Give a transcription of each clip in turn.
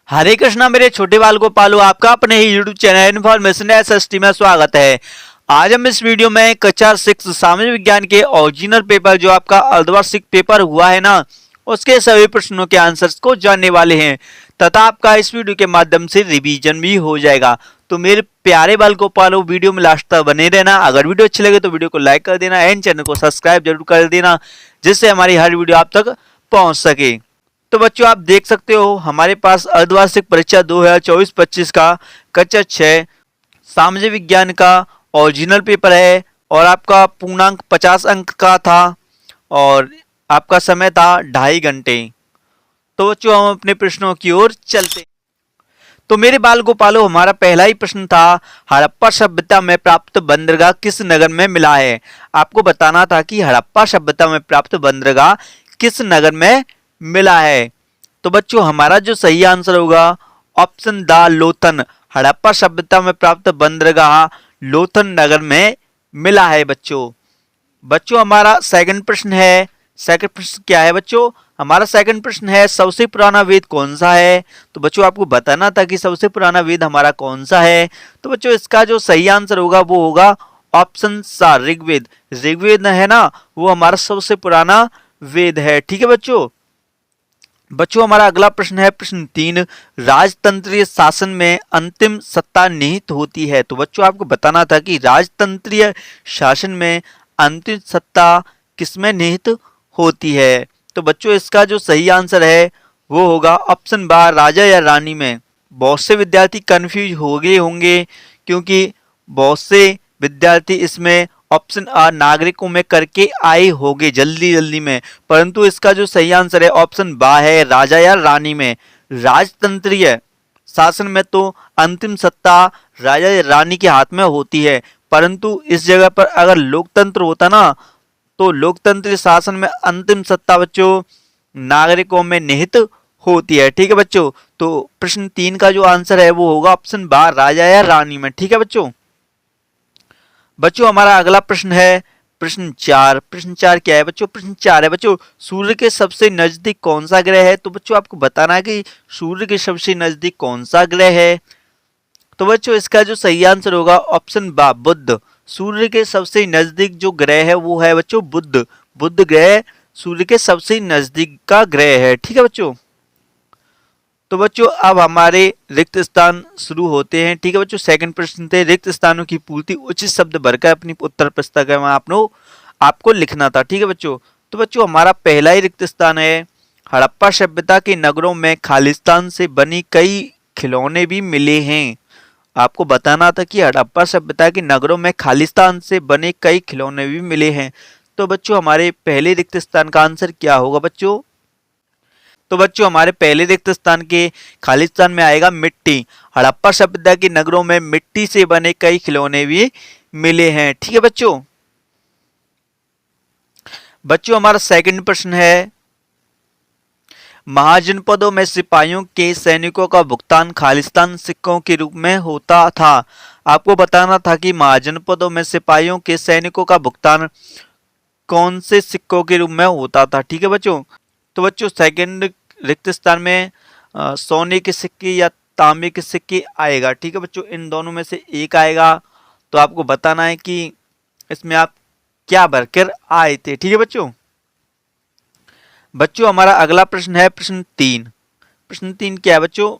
हरे कृष्णा मेरे छोटे बाल को पालो। आपका अपने ही यूट्यूब चैनल इन्फॉर्मेशन एसएसटी में स्वागत है। आज हम इस वीडियो में कक्षा 6 सामाजिक विज्ञान के ओरिजिनल पेपर जो आपका अर्धवार्षिक पेपर हुआ है ना, उसके सभी प्रश्नों के आंसर्स को जानने वाले हैं तथा आपका इस वीडियो के माध्यम से रिवीजन भी हो जाएगा। तो मेरे प्यारे बाल को पालो, वीडियो में लास्ट तक बने रहना। अगर वीडियो अच्छी लगे तो वीडियो को लाइक कर देना एंड चैनल को सब्सक्राइब जरूर कर देना, जिससे हमारी हर वीडियो आप तक पहुंच सके। तो बच्चों आप देख सकते हो हमारे पास अर्धवार्षिक परीक्षा 2024-25 का कक्षा 6 सामाजिक विज्ञान का ओरिजिनल पेपर है और आपका पूर्णांक 50 अंक का था और आपका समय था 2.5 घंटे। तो बच्चों हम अपने प्रश्नों की ओर चलते हैं। तो मेरे बाल गोपालो, हमारा पहला ही प्रश्न था, हड़प्पा सभ्यता में प्राप्त बंदरगाह किस नगर में मिला है। आपको बताना था कि हड़प्पा सभ्यता में प्राप्त बंदरगाह किस नगर में मिला है। तो बच्चों हमारा जो सही आंसर होगा ऑप्शन द लोथन। हड़प्पा सभ्यता में प्राप्त बंदरगाह लोथन नगर में मिला है। बच्चों हमारा सेकंड प्रश्न है। सेकंड प्रश्न क्या है बच्चों? हमारा सेकंड प्रश्न है, सबसे पुराना वेद कौन सा है। तो बच्चों आपको बताना था कि सबसे पुराना वेद हमारा कौन सा है। तो बच्चों इसका जो सही आंसर होगा वो होगा ऑप्शन सा ऋग्वेद। ऋग्वेद है ना, वो हमारा सबसे पुराना वेद है। ठीक है बच्चों हमारा अगला प्रश्न है प्रश्न 3, राजतंत्रीय शासन में अंतिम सत्ता निहित होती है। तो बच्चों आपको बताना था कि राजतंत्रीय शासन में अंतिम सत्ता किसमें निहित होती है। तो बच्चों इसका जो सही आंसर है वो होगा ऑप्शन बा राजा या रानी में। बहुत से विद्यार्थी कंफ्यूज हो गए होंगे क्योंकि बहुत से विद्यार्थी इसमें ऑप्शन आ नागरिकों में करके आए होंगे जल्दी में, परंतु इसका जो सही आंसर है ऑप्शन बा है राजा या रानी में। राजतंत्रीय शासन में तो अंतिम सत्ता राजा या रानी के हाथ में होती है, परंतु इस जगह पर अगर लोकतंत्र होता ना तो लोकतंत्र शासन में अंतिम सत्ता बच्चों नागरिकों में निहित होती है। ठीक है बच्चों, तो प्रश्न 3 का जो आंसर है वो होगा ऑप्शन बा राजा या रानी में। ठीक है बच्चों हमारा अगला प्रश्न है प्रश्न 4। प्रश्न 4 क्या है बच्चों? प्रश्न 4 है बच्चों, सूर्य के सबसे नजदीक कौन सा ग्रह है। तो बच्चों आपको बताना है कि सूर्य के सबसे नजदीक कौन सा ग्रह है। तो बच्चों इसका जो सही आंसर होगा ऑप्शन बा बुध। सूर्य के सबसे नजदीक जो ग्रह है वो है बच्चों बुध। बुध ग्रह सूर्य के सबसे नजदीक का ग्रह है। ठीक है तो बच्चों अब हमारे रिक्त स्थान शुरू होते हैं। ठीक है बच्चों, सेकंड प्रश्न थे रिक्त स्थानों की पूर्ति उचित शब्द भरकर अपनी उत्तर पुस्तिका में आपको लिखना था। ठीक है तो बच्चों हमारा पहला ही रिक्त स्थान है, हड़प्पा सभ्यता के नगरों में खालिस्तान से बनी कई खिलौने भी मिले हैं। आपको बताना था कि हड़प्पा सभ्यता के नगरों में खालिस्तान से बने कई खिलौने भी मिले हैं। तो बच्चों हमारे पहले रिक्त स्थान का आंसर क्या होगा बच्चों? तो बच्चों हमारे पहले रिक्त स्थान के खालिस्तान में आएगा मिट्टी। हड़प्पा सभ्यता के नगरों में मिट्टी से बने कई खिलौने भी मिले हैं। ठीक है बच्चों हमारा सेकंड प्रश्न है, महाजनपदों में सिपाहियों के सैनिकों का भुगतान खालिस्तान सिक्कों के रूप में होता था। आपको बताना था कि महाजनपदों में सिपाहियों के सैनिकों का भुगतान कौन से सिक्कों के रूप में होता था। ठीक है तो बच्चों सेकंड रिक्त स्थान में सोने के सिक्के या तांबे के सिक्के आएगा। ठीक है बच्चों, इन दोनों में से एक आएगा। तो आपको बताना है कि इसमें आप क्या भरकर आए थे। ठीक है बच्चों हमारा अगला प्रश्न है प्रश्न 3। प्रश्न 3 क्या है बच्चों?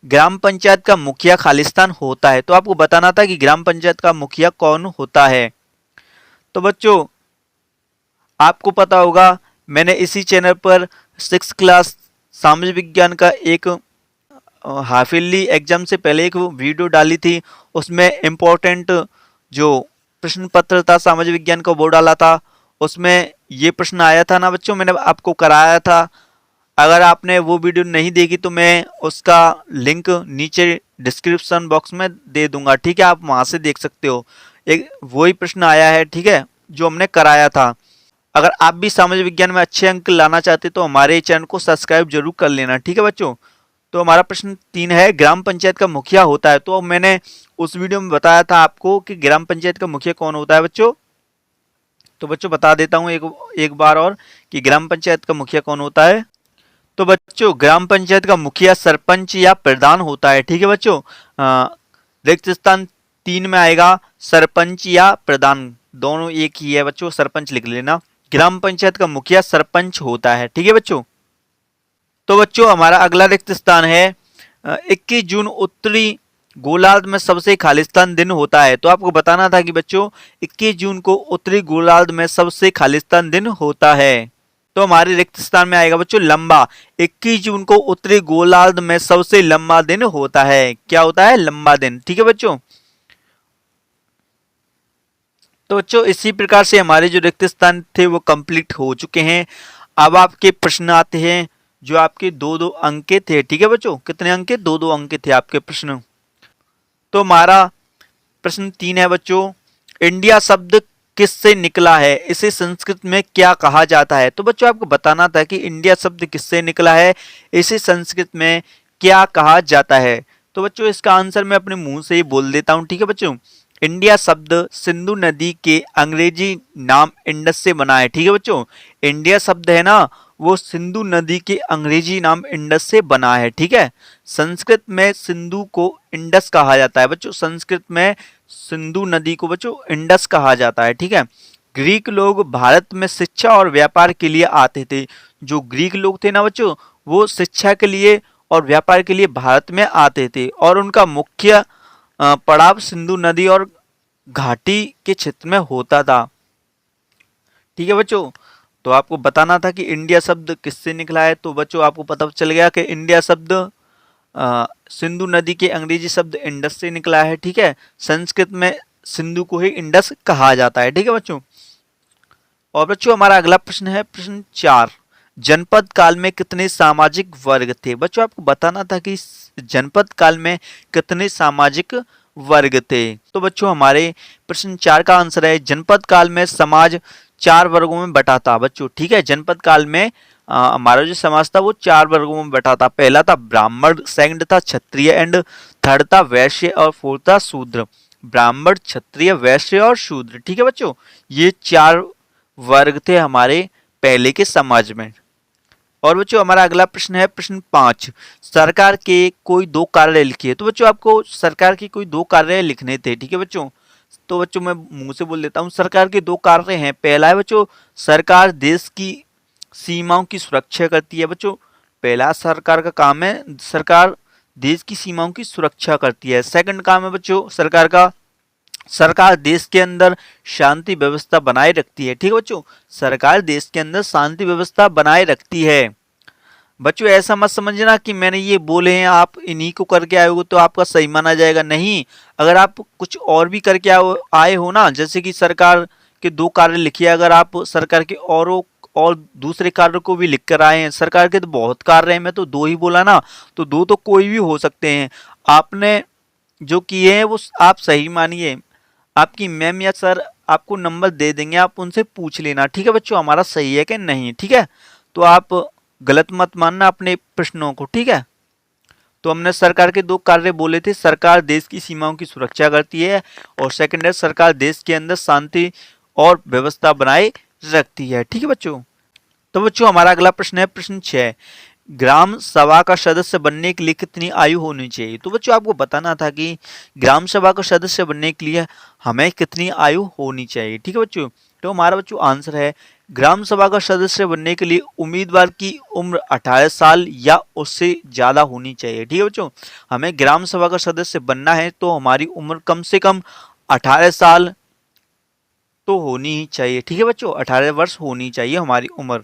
ग्राम पंचायत का मुखिया खालिस्तान होता है। तो आपको बताना था कि ग्राम पंचायत का मुखिया कौन होता है। तो बच्चों आपको पता होगा मैंने इसी चैनल पर 6 क्लास सामाजिक विज्ञान का एक हाफ ईयरली एग्जाम से पहले एक वीडियो डाली थी। उसमें इम्पोर्टेंट जो प्रश्न पत्र था सामाजिक विज्ञान का वो डाला था। उसमें ये प्रश्न आया था ना बच्चों, मैंने आपको कराया था। अगर आपने वो वीडियो नहीं देखी तो मैं उसका लिंक नीचे डिस्क्रिप्शन बॉक्स में दे दूंगा। ठीक है, आप वहां से देख सकते हो। एक वही प्रश्न आया है, ठीक है, जो हमने कराया था। अगर आप भी सामाजिक विज्ञान में अच्छे अंक लाना चाहते तो हमारे चैनल को सब्सक्राइब जरूर कर लेना। ठीक है बच्चों, तो हमारा प्रश्न 3 है, ग्राम पंचायत का मुखिया होता है। तो मैंने उस वीडियो में बताया था आपको कि ग्राम पंचायत का मुखिया कौन होता है बच्चों। तो बच्चों बता देता हूं एक बार और कि ग्राम पंचायत का मुखिया कौन होता है। तो बच्चों ग्राम पंचायत का मुखिया सरपंच या प्रधान होता है। ठीक है बच्चों, रिक्त स्थान 3 में आएगा सरपंच या प्रधान, दोनों एक ही है बच्चों, सरपंच लिख लेना। ग्राम पंचायत का मुखिया सरपंच होता है। ठीक है बच्चों। तो बच्चों हमारा अगला रिक्त स्थान है 21 जून उत्तरी गोलार्ध में सबसे खालिस्तान दिन होता है। तो आपको बताना था कि बच्चों 21 जून को उत्तरी गोलार्ध में सबसे खालिस्तान दिन होता है। तो हमारे रिक्त स्थान में आएगा बच्चों लंबा। 21 जून को उत्तरी गोलार्ध में सबसे लंबा दिन होता है। क्या होता है? लंबा दिन। ठीक है बच्चों। तो बच्चों इसी प्रकार से हमारे जो रिक्त स्थान थे वो कंप्लीट हो चुके हैं। अब आपके प्रश्न आते हैं जो आपके 2-2 अंक के थे। ठीक है बच्चों, कितने अंक के? 2-2 अंक के थे आपके प्रश्न। तो हमारा प्रश्न 3 है बच्चों, इंडिया शब्द किससे निकला है? इसे संस्कृत में क्या कहा जाता है? तो बच्चों आपको बताना था कि इंडिया शब्द किससे निकला है, इसे संस्कृत में क्या कहा जाता है। तो बच्चों इसका आंसर मैं अपने मुंह से ही बोल देता हूं। ठीक है बच्चों, इंडिया शब्द सिंधु नदी के अंग्रेजी नाम इंडस से बना है। ठीक है बच्चों, इंडिया शब्द है ना वो सिंधु नदी के अंग्रेजी नाम इंडस से बना है। ठीक है, संस्कृत में सिंधु को इंडस कहा जाता है बच्चों, संस्कृत में सिंधु नदी को बच्चों इंडस कहा जाता है। ठीक है, ग्रीक लोग भारत में शिक्षा और व्यापार के लिए आते थे। जो ग्रीक लोग थे ना बच्चों, वो शिक्षा के लिए और व्यापार के लिए भारत में आते थे और उनका मुख्य पड़ाव सिंधु नदी और घाटी के क्षेत्र में होता था। ठीक है बच्चों, तो आपको बताना था कि इंडिया शब्द किससे निकला है। तो बच्चों आपको पता चल गया कि इंडिया शब्द सिंधु नदी के अंग्रेजी शब्द इंडस से निकला है। ठीक है, संस्कृत में सिंधु को ही इंडस कहा जाता है। ठीक है बच्चों। और बच्चों हमारा अगला प्रश्न है प्रश्न 4, जनपद काल में कितने सामाजिक वर्ग थे? बच्चों आपको बताना था कि जनपद काल में कितने सामाजिक वर्ग थे। तो बच्चों हमारे प्रश्न 4 का आंसर है जनपद काल में समाज 4 वर्गों में बटा था बच्चों। ठीक है, जनपद काल में हमारा जो समाज था वो 4 वर्गों में बटा था। पहला था ब्राह्मण, सेकंड था क्षत्रिय एंड थर्ड था वैश्य और फोर्थ था शूद्र। ब्राह्मण, क्षत्रिय, वैश्य और शूद्र। ठीक है बच्चों, ये 4 वर्ग थे हमारे पहले के समाज में। और बच्चों हमारा अगला प्रश्न है प्रश्न 5, सरकार के कोई 2 कार्य लिखिए। तो बच्चों आपको सरकार के कोई 2 कार्य लिखने थे। ठीक है बच्चों, तो बच्चों मैं मुंह से बोल देता हूँ। सरकार के 2 कार्य हैं। पहला है बच्चों, सरकार देश की सीमाओं की सुरक्षा करती है। बच्चों पहला सरकार का काम है, सरकार देश की सीमाओं की सुरक्षा करती है। सेकंड काम है बच्चों सरकार का, सरकार देश के अंदर शांति व्यवस्था बनाए रखती है। ठीक है बच्चों, सरकार देश के अंदर शांति व्यवस्था बनाए रखती है। बच्चों ऐसा मत समझना कि मैंने ये बोले हैं आप इन्हीं को करके आए हो तो आपका सही माना जाएगा, नहीं। अगर आप कुछ और भी करके आए हो ना, जैसे कि सरकार के 2 कार्य लिखिए, अगर आप सरकार के और दूसरे कार्य को भी लिख कर आए हैं, सरकार के तो बहुत कार्य हैं, मैं तो 2 ही बोला ना, तो 2 तो कोई भी हो सकते हैं। आपने जो किए हैं वो आप सही मानिए, आपकी मैम या सर आपको नंबर दे देंगे, आप उनसे पूछ लेना। ठीक है बच्चों, हमारा सही है कि नहीं। ठीक है, तो आप गलत मत मानना अपने प्रश्नों को। ठीक है, तो हमने सरकार के 2 कार्य बोले थे, सरकार देश की सीमाओं की सुरक्षा करती है और सेकंड है सरकार देश के अंदर शांति और व्यवस्था बनाए रखती है। ठीक है बच्चों। तो बच्चों हमारा अगला प्रश्न है प्रश्न 6, ग्राम सभा का सदस्य बनने के लिए कितनी आयु होनी चाहिए? तो बच्चों आपको बताना था कि ग्राम सभा का सदस्य बनने के लिए हमें कितनी आयु होनी चाहिए। ठीक है बच्चों, तो हमारा बच्चों आंसर है ग्राम सभा का सदस्य बनने के लिए उम्मीदवार की उम्र 18 साल या उससे ज्यादा होनी चाहिए। ठीक है बच्चों, हमें ग्राम सभा का सदस्य बनना है तो हमारी उम्र कम से कम 18 साल तो होनी ही चाहिए। ठीक है बच्चों, 18 वर्ष होनी चाहिए हमारी उम्र।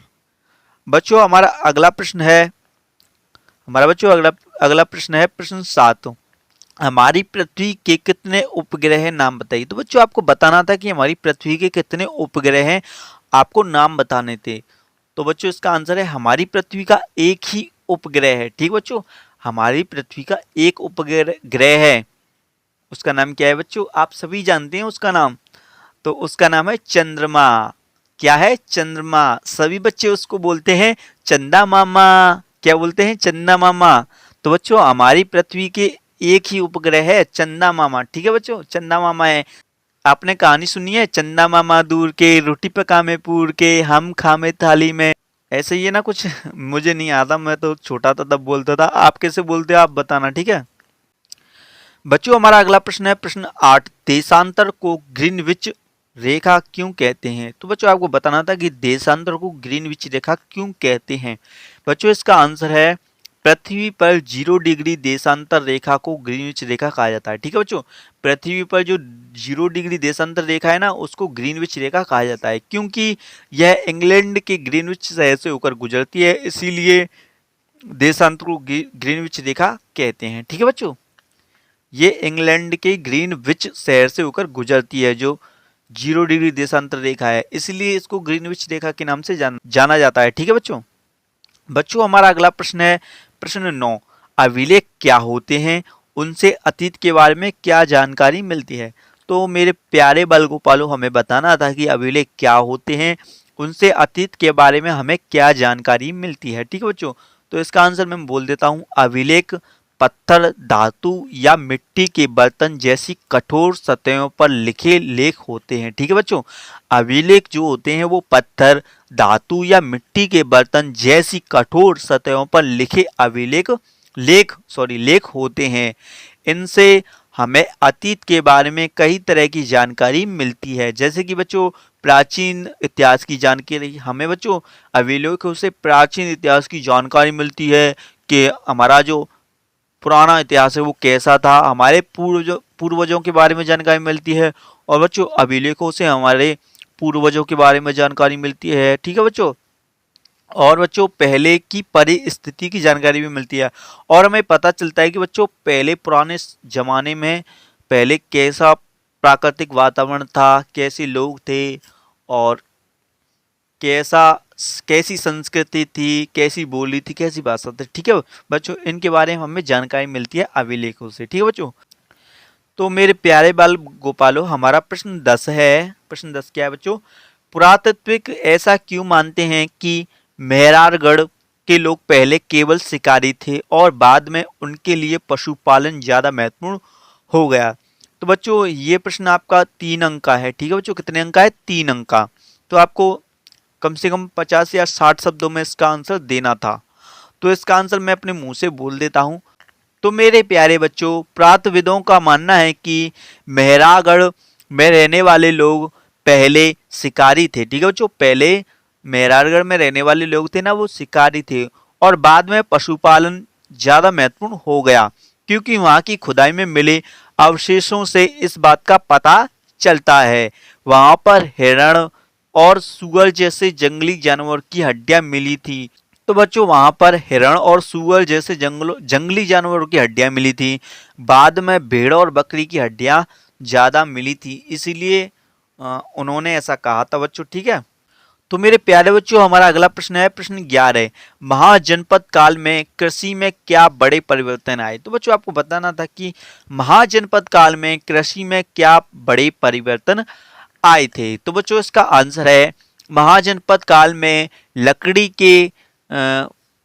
बच्चों हमारा अगला प्रश्न है अगला प्रश्न है प्रश्न 7, हमारी पृथ्वी के कितने उपग्रह नाम बताइए? तो बच्चों आपको बताना था कि हमारी पृथ्वी के कितने उपग्रह हैं, आपको नाम बताने थे। तो बच्चों इसका आंसर है हमारी पृथ्वी का एक ही उपग्रह है। ठीक बच्चों, हमारी पृथ्वी का एक उपग्रह है, उसका नाम क्या है बच्चों? आप सभी जानते हैं उसका नाम, तो उसका नाम है चंद्रमा। क्या है? चंद्रमा। सभी बच्चे उसको बोलते हैं चंदा मामा। क्या बोलते हैं? चंदा मामा। तो बच्चों हमारी पृथ्वी के एक ही उपग्रह है चंदा मामा। ठीक है बच्चों, चंदा मामा है। आपने कहानी सुनी है, चंदा मामा दूर के रोटी पका में पूर के हम खामे थाली में, ऐसे ही है ना कुछ मुझे नहीं आता, मैं तो छोटा था तब बोलता था। आप कैसे बोलते हो आप बताना, ठीक है बच्चों। हमारा अगला प्रश्न है प्रश्न 8, देशांतर को ग्रीनविच रेखा क्यों कहते हैं? तो बच्चों आपको बताना था कि देशांतर को ग्रीनविच रेखा क्यों कहते हैं। बच्चों इसका आंसर है पृथ्वी पर 0 डिग्री देशांतर रेखा को ग्रीनविच रेखा कहा जाता है। ठीक है बच्चों, पृथ्वी पर जो 0 डिग्री देशांतर रेखा है ना उसको ग्रीनविच रेखा कहा जाता है, क्योंकि यह इंग्लैंड के ग्रीनविच शहर से होकर गुजरती है, इसीलिए देशांतर को ग्रीनविच रेखा कहते हैं। ठीक है बच्चों, ये इंग्लैंड के ग्रीनविच शहर से होकर गुजरती है, जो 0 डिग्री देशांतर रेखा है, इसलिए इसको ग्रीनविच रेखा के नाम से जाना जाता है। ठीक है बच्चों। बच्चों हमारा अगला प्रश्न है प्रश्न 9, अभिलेख क्या होते हैं, उनसे अतीत के बारे में क्या जानकारी मिलती है? तो मेरे प्यारे बाल गोपालों, हमें बताना था कि अभिलेख क्या होते हैं, उनसे अतीत के बारे में हमें क्या जानकारी मिलती है। ठीक है बच्चों, तो इसका आंसर मैं बोल देता हूँ, अभिलेख पत्थर, धातु या मिट्टी के बर्तन जैसी कठोर सतहों पर लिखे लेख होते हैं। ठीक है बच्चों, अभिलेख जो होते हैं वो पत्थर, धातु या मिट्टी के बर्तन जैसी कठोर सतहों पर लिखे अभिलेख लेख होते हैं। इनसे हमें अतीत के बारे में कई तरह की जानकारी मिलती है, जैसे कि बच्चों प्राचीन इतिहास की जानकारी हमें बच्चों अभिलेखों से प्राचीन इतिहास की जानकारी मिलती है कि हमारा जो पुराना इतिहास है वो कैसा था, हमारे पूर्वजों के बारे में जानकारी मिलती है, और बच्चों अभिलेखों से हमारे पूर्वजों के बारे में जानकारी मिलती है। ठीक है बच्चों, और बच्चों पहले की परिस्थिति की जानकारी भी मिलती है, और हमें पता चलता है कि बच्चों पहले पुराने जमाने में पहले कैसा प्राकृतिक वातावरण था, कैसे लोग थे, और कैसी संस्कृति थी, कैसी बोली थी, कैसी भाषा थी। ठीक है बच्चों, इनके बारे में हमें जानकारी मिलती है अभिलेखों से। ठीक है बच्चों, तो मेरे प्यारे बाल गोपालों, हमारा प्रश्न 10 है। प्रश्न 10 क्या है बच्चों? पुरातात्विक ऐसा क्यों मानते हैं कि मेहरारगढ़ के लोग पहले केवल शिकारी थे और बाद में उनके लिए पशुपालन ज्यादा महत्वपूर्ण हो गया? तो बच्चों ये प्रश्न आपका 3 अंक का है। ठीक है बच्चों, कितने अंक का है? 3 अंक का। तो आपको कम से कम 50 या 60 शब्दों में इसका आंसर देना था, तो इसका आंसर मैं अपने मुंह से बोल देता हूं। तो मेरे प्यारे बच्चों, पुरातत्वविदों का मानना है कि मेहरागढ़ में रहने वाले लोग पहले शिकारी थे। ठीक है बच्चों, पहले मेहरागढ़ में रहने वाले लोग थे ना वो शिकारी थे, और बाद में पशुपालन ज्यादा महत्वपूर्ण हो गया, क्योंकि वहां की खुदाई में मिले अवशेषों से इस बात का पता चलता है। वहां पर हिरण और सुअर जैसे जंगली जानवर की हड्डियां मिली थी। तो बच्चों वहां पर हिरण और सुअर जैसे जंगली जानवरों की हड्डियां मिली थी। बाद में भेड़ और बकरी की हड्डियां ज्यादा मिली थी, इसीलिए उन्होंने ऐसा कहा था बच्चों। ठीक है, तो मेरे प्यारे बच्चों हमारा अगला प्रश्न है प्रश्न 11, महाजनपद काल में कृषि में क्या बड़े परिवर्तन आए? तो बच्चों आपको बताना था कि महाजनपद काल में कृषि में क्या बड़े परिवर्तन आए थे। तो बच्चों इसका आंसर है, महाजनपद काल में लकड़ी के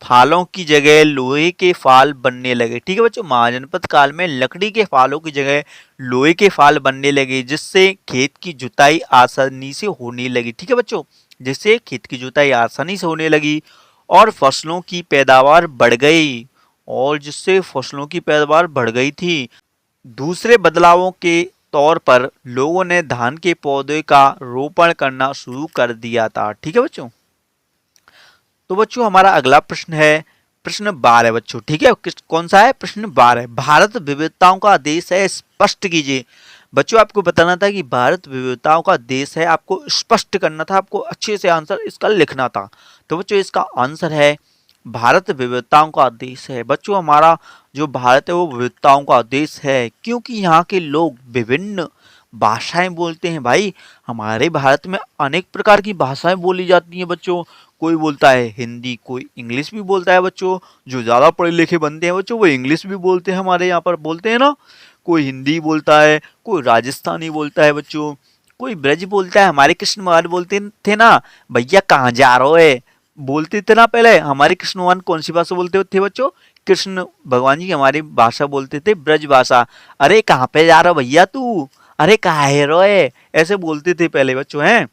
फालों की जगह लोहे के फाल बनने लगे। ठीक है बच्चों, महाजनपद काल में लकड़ी के फालों की जगह लोहे के फाल बनने लगे, जिससे खेत की जुताई आसानी से होने लगी। ठीक है बच्चों, जिससे खेत की जुताई आसानी से होने लगी और फसलों की पैदावार बढ़ गई, और जिससे फसलों की पैदावार बढ़ गई थी। दूसरे बदलावों के तौर पर लोगों ने धान के पौधे का रोपण करना शुरू कर दिया था। ठीक है बच्चों, तो बच्चों हमारा अगला प्रश्न है प्रश्न 12 बच्चों। ठीक है, कौन सा है? प्रश्न 12, भारत विविधताओं का देश है, स्पष्ट कीजिए। बच्चों आपको बताना था कि भारत विविधताओं का देश है, आपको स्पष्ट करना था, आपको अच्छे से आंसर इसका लिखना था। तो बच्चों इसका आंसर है भारत विविधताओं का देश है। बच्चों हमारा जो भारत है वो विविधताओं का देश है, क्योंकि यहाँ के लोग विभिन्न भाषाएं बोलते हैं। भाई हमारे भारत में अनेक प्रकार की भाषाएं बोली जाती हैं बच्चों। कोई बोलता है हिंदी, कोई इंग्लिश भी बोलता है बच्चों। जो ज़्यादा पढ़े लिखे बनते हैं बच्चों वो इंग्लिश भी बोलते हैं, हमारे यहाँ पर बोलते हैं ना। कोई हिंदी बोलता है, कोई राजस्थानी बोलता है बच्चों, कोई ब्रज बोलता है। हमारे कृष्ण भगवान बोलते थे ना, भैया कहाँ जा रहे है, बोलते थे ना पहले। हमारे कृष्ण भगवान कौन सी भाषा बोलते थे बच्चों? कृष्ण भगवान जी हमारी भाषा बोलते थे ब्रज भाषा। अरे कहाँ पे जा रहा भैया तू, अरे कहाँ है रोए, ऐसे बोलते थे पहले बच्चों हैं।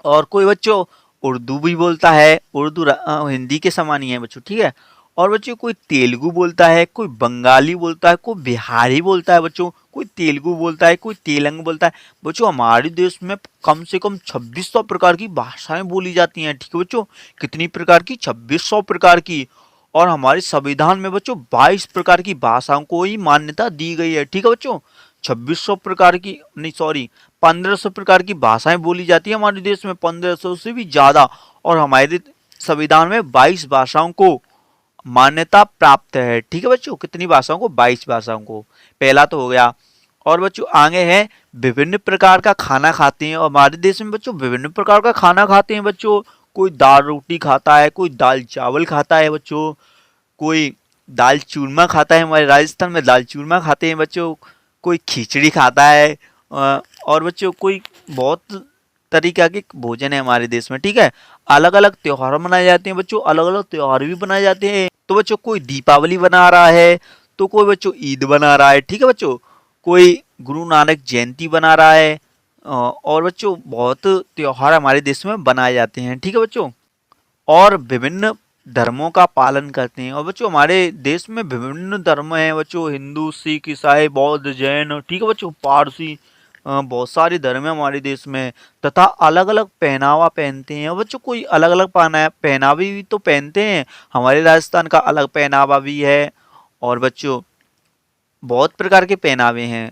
और कोई बच्चों उर्दू भी बोलता है, उर्दू हिंदी के समान ही है बच्चों, ठीक है। और बच्चों कोई तेलुगु बोलता है, कोई बंगाली बोलता है, कोई बिहारी बोलता है बच्चों, कोई तेलुगु बोलता है, कोई तेलंग बोलता है। बच्चों हमारे देश में कम से कम 2600 प्रकार की भाषाएं बोली जाती हैं, ठीक है बच्चों। कितनी प्रकार की? 2600 प्रकार की। और हमारे संविधान में बच्चों 22 प्रकार की भाषाओं को ही मान्यता दी गई है, ठीक है बच्चों। 2600 प्रकार की नहीं, सॉरी, 1500 प्रकार की भाषाएं बोली जाती है हमारे देश में, 1500 से भी ज्यादा। और हमारे संविधान में 22 भाषाओं को मान्यता प्राप्त है, ठीक है बच्चों। कितनी भाषाओं को? 22 भाषाओं को। पहला तो हो गया। और बच्चों आगे है विभिन्न प्रकार का खाना खाते हैं। और हमारे देश में बच्चों विभिन्न प्रकार का खाना खाते हैं बच्चों। कोई दाल रोटी खाता है, कोई दाल चावल खाता है बच्चों, कोई दाल चूरमा खाता है। हमारे राजस्थान में दाल चूरमा खाते हैं बच्चों। कोई खिचड़ी खाता है। और बच्चों कोई बहुत तरीका के भोजन है हमारे देश में, ठीक है। अलग अलग त्योहार मनाए जाते हैं बच्चों, अलग अलग त्योहार भी बनाए जाते हैं। तो बच्चों कोई दीपावली बना रहा है, तो कोई बच्चों ईद बना रहा है, ठीक है बच्चों। कोई गुरु नानक जयंती बना रहा है। और बच्चों बहुत त्योहार हमारे देश में बनाए जाते हैं, ठीक है बच्चों। और विभिन्न धर्मों का पालन करते हैं। और बच्चों हमारे देश में विभिन्न धर्म हैं बच्चों, हिंदू, सिख, ईसाई, बौद्ध, जैन, ठीक है बच्चों, पारसी। बहुत सारे धर्म है हमारे देश में। तथा अलग अलग पहनावा पहनते हैं। और बच्चों कोई अलग अलग पहनावे भी तो पहनते हैं। हमारे राजस्थान का अलग पहनावा भी है। और बच्चों बहुत प्रकार के पहनावे हैं।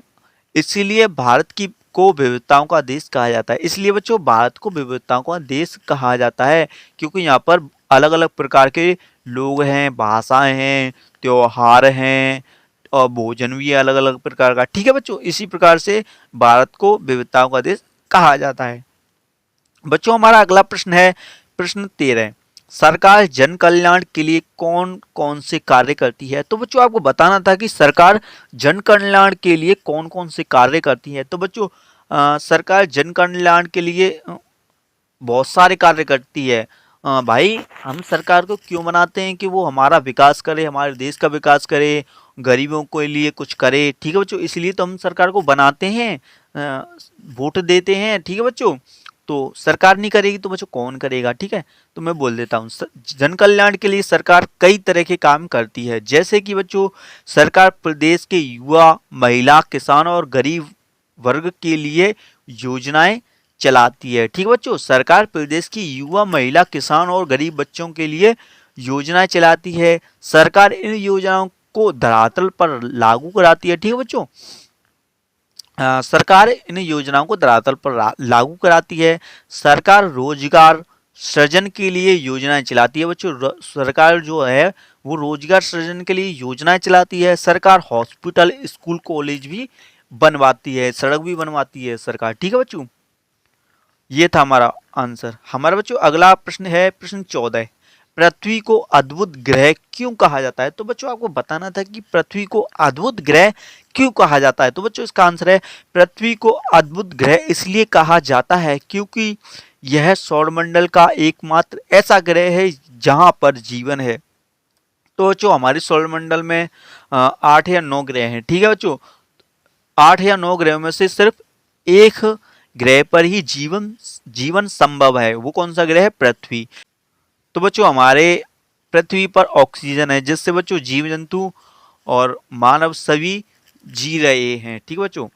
इसीलिए भारत की को विविधताओं का देश कहा जाता है। इसलिए बच्चों भारत को विविधताओं का देश कहा जाता है, क्योंकि यहाँ पर अलग अलग प्रकार के लोग हैं, भाषाएं हैं, त्योहार हैं, और भोजन भी है अलग अलग प्रकार का, ठीक है बच्चों। इसी प्रकार से भारत को विविधताओं का देश कहा जाता है। बच्चों हमारा अगला प्रश्न है प्रश्न 13। सरकार जन कल्याण के लिए कौन कौन से कार्य करती है? तो बच्चों आपको बताना था कि सरकार जन कल्याण के लिए कौन कौन से कार्य करती है। तो बच्चों सरकार जन कल्याण के लिए बहुत सारे कार्य करती है। भाई हम सरकार को क्यों बनाते हैं? कि वो हमारा विकास करे, हमारे देश का विकास करे, गरीबों के लिए कुछ करे, ठीक है बच्चों। इसलिए तो हम सरकार को बनाते हैं, वोट देते हैं, ठीक है बच्चों। तो सरकार नहीं करेगी तो बच्चों कौन करेगा, ठीक है। तो मैं बोल देता हूँ, जन कल्याण के लिए सरकार कई तरह के काम करती है। जैसे कि बच्चों सरकार प्रदेश के युवा, महिला, किसान और गरीब वर्ग के लिए योजनाएं चलाती है, ठीक है बच्चों। सरकार प्रदेश की युवा, महिला, किसान और गरीब बच्चों के लिए योजनाएं चलाती है। सरकार इन योजनाओं को धरातल पर लागू कराती है, ठीक है बच्चों। सरकार इन योजनाओं को धरातल पर लागू कराती है। सरकार रोजगार सृजन के लिए योजनाएं चलाती है बच्चों। सरकार जो है वो रोजगार सृजन के लिए योजनाएं चलाती है। सरकार हॉस्पिटल, स्कूल, कॉलेज भी बनवाती है, सड़क भी बनवाती है सरकार, ठीक है बच्चों। ये था हमारा आंसर। हमारा बच्चों अगला प्रश्न है प्रश्न 14। पृथ्वी को अद्भुत ग्रह क्यों कहा जाता है? तो बच्चों आपको बताना था कि पृथ्वी को अद्भुत ग्रह क्यों कहा जाता है। तो बच्चों इसका आंसर है पृथ्वी को अद्भुत ग्रह इसलिए कहा जाता है क्योंकि यह सौरमंडल का एकमात्र ऐसा ग्रह है जहां पर जीवन है। तो बच्चों हमारे सौरमंडल में 8 या 9 ग्रह हैं, ठीक है बच्चों। 8 या 9 ग्रहों में से सिर्फ एक ग्रह पर ही जीवन संभव है। वो कौन सा ग्रह है? पृथ्वी। तो बच्चों हमारे पृथ्वी पर ऑक्सीजन है, जिससे बच्चों जीव जंतु और मानव सभी जी रहे हैं, ठीक है बच्चों।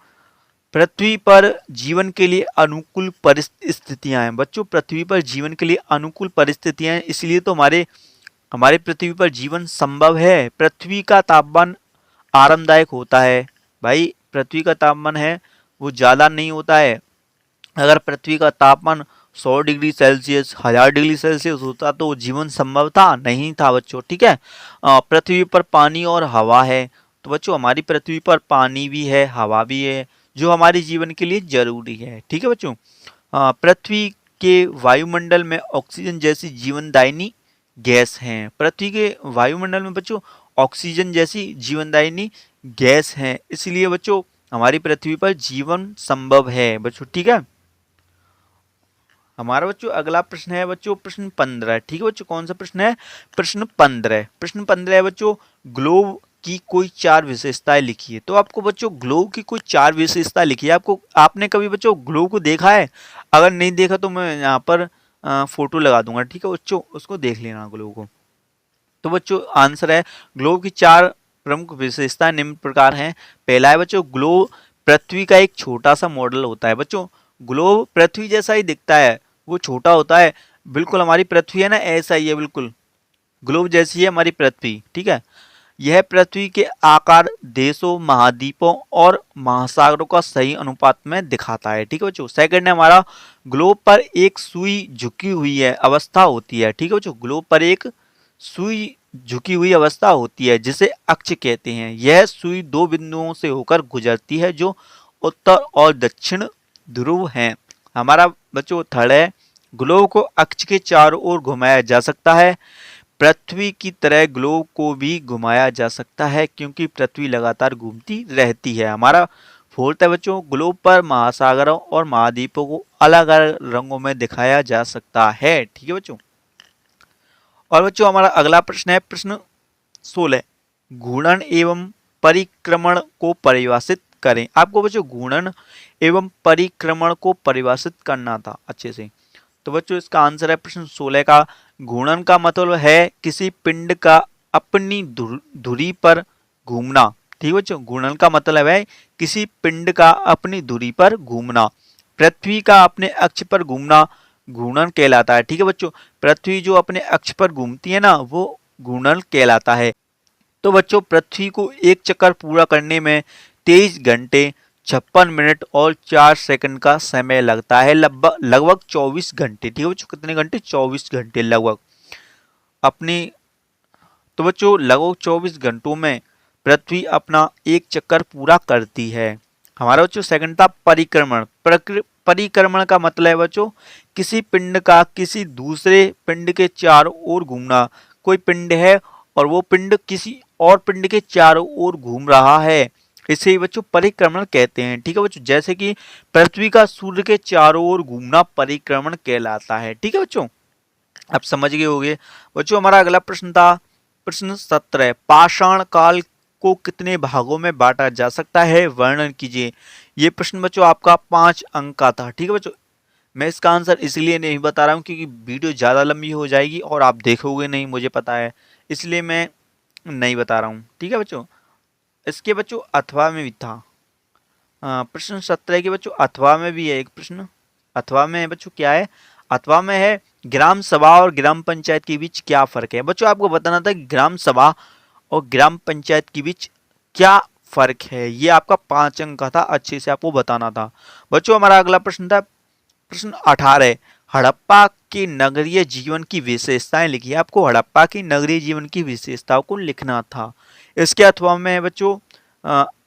पृथ्वी पर जीवन के लिए अनुकूल परिस्थितियां हैं बच्चों। पृथ्वी पर जीवन के लिए अनुकूल परिस्थितियां हैं, इसलिए तो हमारे पृथ्वी पर जीवन संभव है। पृथ्वी का तापमान आरामदायक होता है भाई। पृथ्वी का तापमान है वो ज़्यादा नहीं होता है। अगर पृथ्वी का तापमान 100 डिग्री सेल्सियस, 1000 डिग्री सेल्सियस होता तो जीवन संभव था? नहीं था बच्चों, ठीक है। पृथ्वी पर पानी और हवा है। तो बच्चों हमारी पृथ्वी पर पानी भी है, हवा भी है, जो हमारे जीवन के लिए जरूरी है, ठीक है बच्चों। पृथ्वी के वायुमंडल में ऑक्सीजन जैसी जीवनदायिनी गैस हैं। पृथ्वी के वायुमंडल में बच्चों ऑक्सीजन जैसी जीवनदायिनी गैस हैं, इसलिए बच्चों हमारी पृथ्वी पर जीवन संभव है बच्चों, ठीक है। हमारा बच्चों अगला प्रश्न है बच्चों प्रश्न 15, ठीक है बच्चों। कौन सा प्रश्न है? प्रश्न 15। प्रश्न 15 है बच्चों ग्लोब की कोई 4 विशेषताएं लिखिए। तो आपको बच्चों ग्लोब की कोई 4 विशेषताएं लिखिए। आपने कभी बच्चों ग्लोब को देखा है? अगर नहीं देखा तो मैं यहाँ पर फोटो लगा दूंगा, ठीक है बच्चों, उसको देख लेना ग्लोब को। तो बच्चों आंसर है ग्लोब की 4 प्रमुख विशेषताएं निम्न प्रकार हैं। पहला है बच्चों, ग्लोब पृथ्वी का एक छोटा सा मॉडल होता है। बच्चों ग्लोब पृथ्वी जैसा ही दिखता है, वो छोटा होता है, बिल्कुल हमारी पृथ्वी है ना ऐसा ही है, बिल्कुल ग्लोब जैसी है हमारी पृथ्वी, ठीक है। यह पृथ्वी के आकार, देशों, महाद्वीपों और महासागरों का सही अनुपात में दिखाता है, ठीक है बच्चों। सेकंड है हमारा, ग्लोब पर एक सुई झुकी हुई है अवस्था होती है, ठीक है बच्चों। ग्लोब पर एक सुई झुकी हुई अवस्था होती है जिसे अक्ष कहते हैं। यह सुई 2 बिंदुओं से होकर गुजरती है जो उत्तर और दक्षिण ध्रुव हैं। हमारा बच्चों थर्ड है, ग्लोब को अक्ष के चारों ओर घुमाया जा सकता है। पृथ्वी की तरह ग्लोब को भी घुमाया जा सकता है क्योंकि पृथ्वी लगातार घूमती रहती है। हमारा फोर्थ है बच्चों, ग्लोब पर महासागरों और महाद्वीपों को अलग अलग रंगों में दिखाया जा सकता है, ठीक है बच्चों। और बच्चों हमारा अगला प्रश्न है प्रश्न 16, घूर्णन एवं परिक्रमण को परिभाषित करें। आपको बच्चों घूर्णन एवं परिक्रमण को परिभाषित करना था अच्छे से। तो बच्चों इसका आंसर है प्रश्न 16 का, घूर्णन का मतलब है किसी पिंड का अपनी धुरी पर घूमना, ठीक है बच्चों। घूर्णन का मतलब है किसी पिंड का अपनी धुरी पर घूमना। पृथ्वी का अपने अक्ष पर घूमना घूर्णन कहलाता है, ठीक है बच्चों। पृथ्वी जो अपने अक्ष पर घूमती है ना, वो घूर्णन कहलाता है। तो बच्चों पृथ्वी को एक चक्कर पूरा करने में 23 घंटे 56 मिनट और 4 सेकंड का समय लगता है, लगभग 24 घंटे, ठीक है बच्चों। कितने घंटे? 24 घंटे लगभग अपनी। तो बच्चों लगभग 24 घंटों में पृथ्वी अपना एक चक्कर पूरा करती है। हमारा बच्चों सेकंड था परिक्रमण। परिक्रमण का मतलब है बच्चों किसी पिंड का किसी दूसरे पिंड के चारों ओर घूमना। कोई पिंड है और वो पिंड किसी और पिंड के चारों ओर घूम रहा है, इसे ही बच्चों परिक्रमण कहते हैं, ठीक है बच्चों। जैसे कि पृथ्वी का सूर्य के चारों ओर घूमना परिक्रमण कहलाता है, ठीक है बच्चों। आप समझ गए होंगे बच्चों। हमारा अगला प्रश्न था प्रश्न 17, पाषाण काल को कितने भागों में बांटा जा सकता है, वर्णन कीजिए। ये प्रश्न बच्चों आपका 5 अंक का था, ठीक है बच्चों। मैं इसका आंसर इसलिए नहीं बता रहा हूँ क्योंकि वीडियो ज़्यादा लंबी हो जाएगी और आप देखोगे नहीं, मुझे पता है, इसलिए मैं नहीं बता रहा हूँ, ठीक है बच्चों। इसके बच्चों अथवा में भी था प्रश्न 17 के बच्चों, अथवा में भी है एक प्रश्न। अथवा में है बच्चों, क्या है अथवा में है, ग्राम सभा और ग्राम पंचायत के बीच क्या फर्क है। बच्चों आपको बताना था कि ग्राम सभा और ग्राम पंचायत के बीच क्या फर्क है, ये आपका 5 अंक का था, अच्छे से आपको बताना था बच्चों। हमारा अगला प्रश्न था प्रश्न 18, हड़प्पा के नगरीय जीवन की विशेषताएं लिखिए। आपको हड़प्पा की नगरीय जीवन की विशेषताओं को लिखना था। इसके अथवा में है बच्चों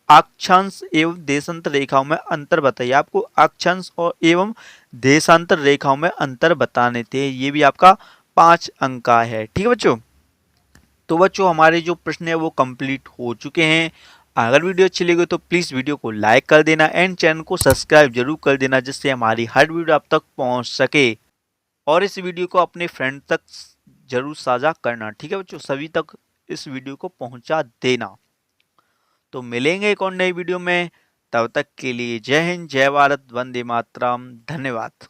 अक्षांश एवं देशांतर रेखाओं में अंतर बताइए। आपको अक्षांश और एवं देशांतर रेखाओं में अंतर बताने थे, ये भी आपका 5 अंक का है, ठीक है बच्चों। तो बच्चों हमारे जो प्रश्न है वो कंप्लीट हो चुके हैं। अगर वीडियो अच्छी लगी तो प्लीज़ वीडियो को लाइक कर देना एंड चैनल को सब्सक्राइब जरूर कर देना जिससे हमारी हर वीडियो आप तक पहुंच सके। और इस वीडियो को अपने फ्रेंड तक जरूर साझा करना, ठीक है बच्चों, सभी तक इस वीडियो को पहुंचा देना। तो मिलेंगे एक और नई वीडियो में, तब तक के लिए जय हिंद, जय भारत, वंदे मातरम, धन्यवाद।